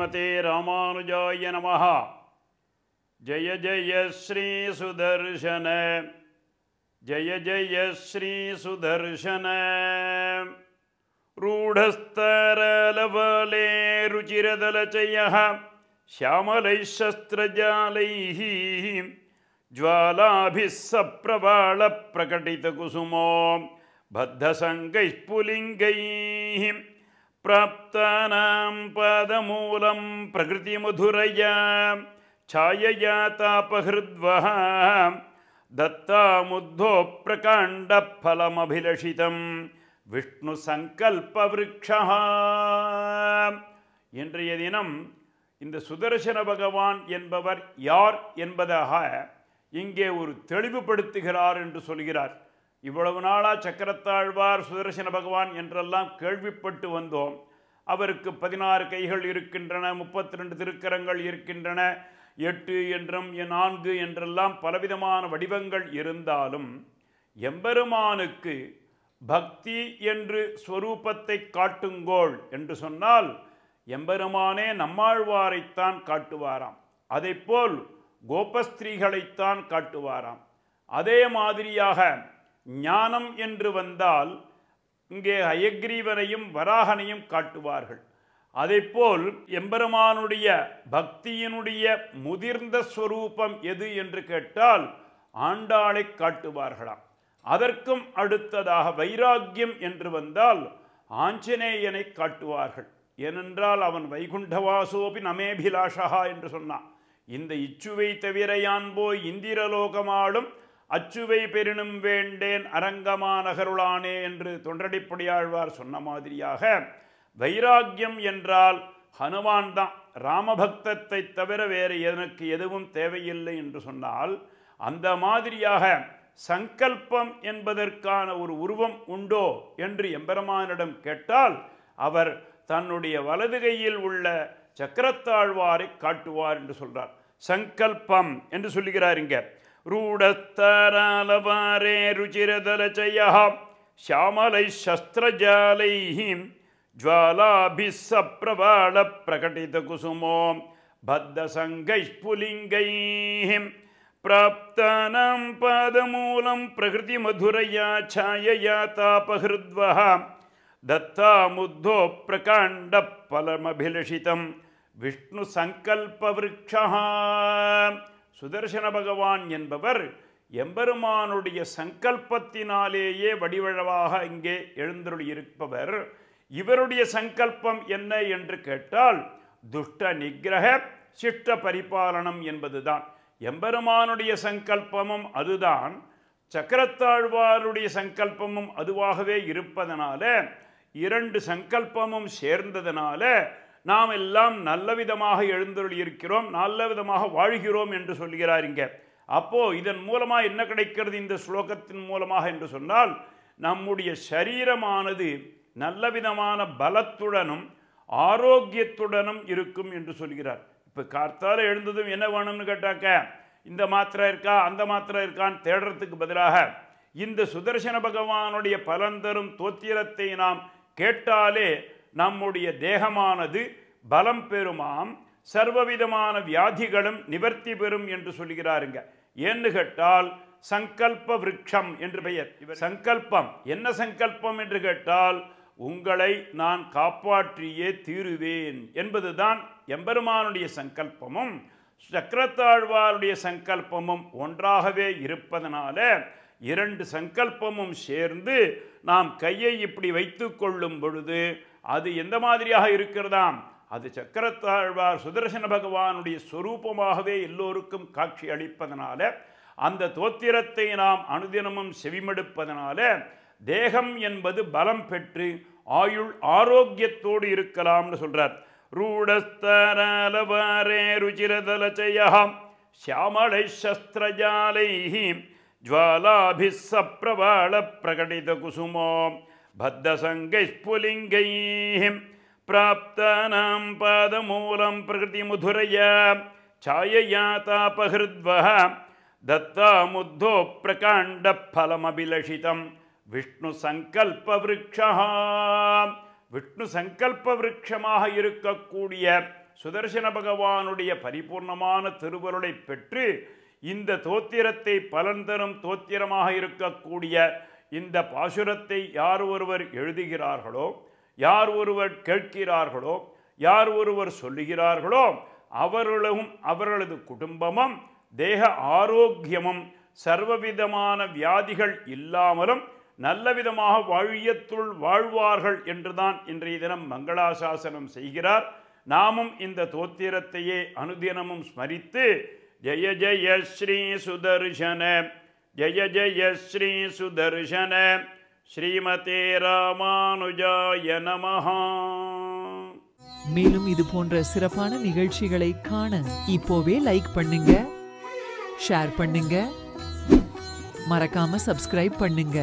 श्रीमते रामानुजाय नमः। जय जय श्री सुदर्शन, जय जय श्री सुदर्शन। रूढस्तरलवले रुचिरदलचयः श्यामलैः शस्त्रजालैः ज्वालाभिः सप्रवालप्रकटितकुसुमो बद्धसङ्गैः पुलिङ्गैः प्राप्तानां पदमूलं प्रकृतिमधुरया छायया तापहृद्वः दत्तामुद्धो प्रकाण्डफलमभिलषितं विष्णुसङ्कल्पवृक्षः। இன்றைய தினம் இந்த சுதர்சன பகவான் என்பவர் யார் என்பதாக இங்கே ஒரு தெளிவுபடுத்துகிறார் என்று சொல்கிறார். இவ்வளவு நாளா சக்கரத்தாழ்வார் சுதர்சன பகவான் என்றெல்லாம் கேள்விப்பட்டு வந்தோம். அவருக்கு 16 கைகள் இருக்கின்றன, 32 திருக்கரங்கள் இருக்கின்றன, 8 என்றும் 4 என்றெல்லாம் பலவிதமான வடிவங்கள் இருந்தாலும் எம்பெருமானுக்கு பக்தி என்று ஸ்வரூபத்தை காட்டுங்கோள் என்று சொன்னால் எம்பெருமானே நம்மாழ்வாரைத்தான் காட்டுவாராம். அதைப்போல் கோபஸ்திரீகளைத்தான் காட்டுவாராம். அதே மாதிரியாக ஞானம் என்று வந்தால் இங்கே ஹயக்ரீவனையும் வராகனையும் காட்டுவார்கள். அதைப்போல் எம்பெருமானுடைய பக்தியினுடைய முதிர்ந்த ஸ்வரூபம் எது என்று கேட்டால் ஆண்டாளை காட்டுவார்களாம். அதற்கும் அடுத்ததாக வைராக்கியம் என்று வந்தால் ஆஞ்சநேயனை காட்டுவார்கள். ஏனென்றால் அவன் வைகுண்டவாசோபி நமேபிலாஷா என்று சொன்னான். இந்த இச்சுவை தவிர யான் போய் இந்திரலோகமாளும் அச்சுவை பெரினும் வேண்டேன் அரங்கமானகருளானே என்று தொண்டடிப்படியாழ்வார் சொன்ன மாதிரியாக வைராக்கியம் என்றால் ஹனுமான் தான். ராமபக்தத்தை தவிர வேறு எனக்கு எதுவும் தேவையில்லை என்று சொன்னால் அந்த மாதிரியாக சங்கல்பம் என்பதற்கான ஒரு உருவம் உண்டோ என்று எம்பெருமானிடம் கேட்டால் அவர் தன்னுடைய வலது கையில் உள்ள சக்கரத்தாழ்வாரை காட்டுவார் என்று சொல்றார். சங்கல்பம் என்று சொல்லுகிறார் இங்க. ரூடஸ்தராலவாரே ருச்சிரதலச்சயः श्यामलैः शस्त्रजालैः ज्वालाभिः सप्रवालप्रकटितकुसुमो बद्धसङ्गैः पुलिङ्गैः प्राप्तानां पादमूलं प्रकृतिमधुरया छायया तापहृद्वः दत्तामुद्धो प्रकाण्डफलमभिलषितं विष्णुसङ्कल्पवृक्षः. சுதர்சன பகவான் என்பவர் எம்பெருமானுடைய சங்கல்பத்தினாலேயே வடிவழவாக இங்கே எழுந்தருளியிருப்பவர். இவருடைய சங்கல்பம் என்ன என்று கேட்டால் துஷ்ட நிகிரக சிஷ்ட பரிபாலனம் என்பதுதான். எம்பெருமானுடைய சங்கல்பமும் அதுதான், சக்கரத்தாழ்வாருடைய சங்கல்பமும் அதுவாகவே இருப்பதனால இரண்டு சங்கல்பமும் சேர்ந்ததனால நாம் எல்லாம் நல்ல விதமாக எழுந்தருளி இருக்கிறோம், நல்ல விதமாக வாழ்கிறோம் என்று சொல்கிறார் இங்க. அப்போ இதன் மூலமா என்ன கிடைக்கிறது இந்த ஸ்லோகத்தின் மூலமாக என்று சொன்னால் நம்முடைய சரீரமானது நல்ல விதமான பலத்துடனும் ஆரோக்கியத்துடனும் இருக்கும் என்று சொல்கிறார். இப்போ கார்த்தால எழுந்ததும் என்ன வேணும்னு கேட்டாக்க இந்த மாத்திரை இருக்கா அந்த மாத்திரை இருக்கான்னு தேடுறதுக்கு பதிலாக இந்த சுதர்சன பகவானுடைய பலன் தரும் தோத்திரத்தை நாம் கேட்டாலே நம்முடைய தேகமானது பலம் பெறுமாம், சர்வவிதமான வியாதிகளும் நிவர்த்தி பெறும் என்று சொல்கிறாருங்க. ஏன்னு கேட்டால் சங்கல்ப விருட்சம் என்று பெயர். சங்கல்பம் என்ன சங்கல்பம் என்று கேட்டால் உங்களை நான் காப்பாற்றியே தீருவேன் என்பதுதான் எம்பெருமானுடைய சங்கல்பமும் சக்கரத்தாழ்வாருடைய சங்கல்பமும் ஒன்றாகவே இருப்பதனால இரண்டு சங்கல்பமும் சேர்ந்து நாம் கையை இப்படி வைத்து கொள்ளும் பொழுது அது எந்த மாதிரியாக இருக்கிறதாம், அது சக்கரத்தாழ்வார் சுதர்சன பகவானுடைய சொரூபமாகவே எல்லோருக்கும் காட்சி அளிப்பதனால அந்த தோத்திரத்தை நாம் அனுதினமும் செவிமடுப்பதனால தேகம் என்பது பலம் பெற்று ஆயுள் ஆரோக்கியத்தோடு இருக்கலாம்னு சொல்றார். ரூடஸ்தராலவாரே ருச்சிரதலச்சயः श्यामलैः शस्त्रजालैः ज्वालाभिः सप्रवालप्रकटितकुसुमो बद्धसङ्गैः पुलिङ्गैः प्राप्तानां पादमूलं प्रकृतिमधुरया छायया तापहृद्वः दत्तामुद्धो प्रकाण्डफलमभिलषितं विष्णुसङ्कल्पवृक्षः. விஷ்ணு சங்கல்ப விருட்சமாக இருக்கக்கூடிய சுதர்சன பகவானுடைய பரிபூர்ணமான திருவருளை பெற்று இந்த தோத்திரத்தை பலன் தரும் தோத்திரமாக இருக்கக்கூடிய இந்த பாசுரத்தை யார் ஒருவர் எழுதுகிறார்களோ, யார் ஒருவர் கேட்கிறார்களோ, யார் ஒருவர் சொல்லுகிறார்களோ அவர்களும் அவர்களது குடும்பமும் தேக ஆரோக்கியமும் சர்வவிதமான வியாதிகள் இல்லாமலும் நல்ல விதமாக வாழியத்துள் வாழ்வார்கள் என்றுதான் இன்றைய தினம் மங்களாசாசனம் செய்கிறார். நாமும் இந்த தோத்திரத்தையே அனுதினமும் ஸ்மரித்து ஜெய ஜெய ஸ்ரீ சுதர்சன ஜெய ஜெய ஸ்ரீ சுதர்சன ஸ்ரீமதே ராமானுஜாய நமஹ. மேலும் இது போன்ற சிறப்பான நிகழ்ச்சிகளை காண இப்போவே லைக் பண்ணுங்க, ஷேர் பண்ணுங்க, மறக்காம சப்ஸ்கிரைப் பண்ணுங்க.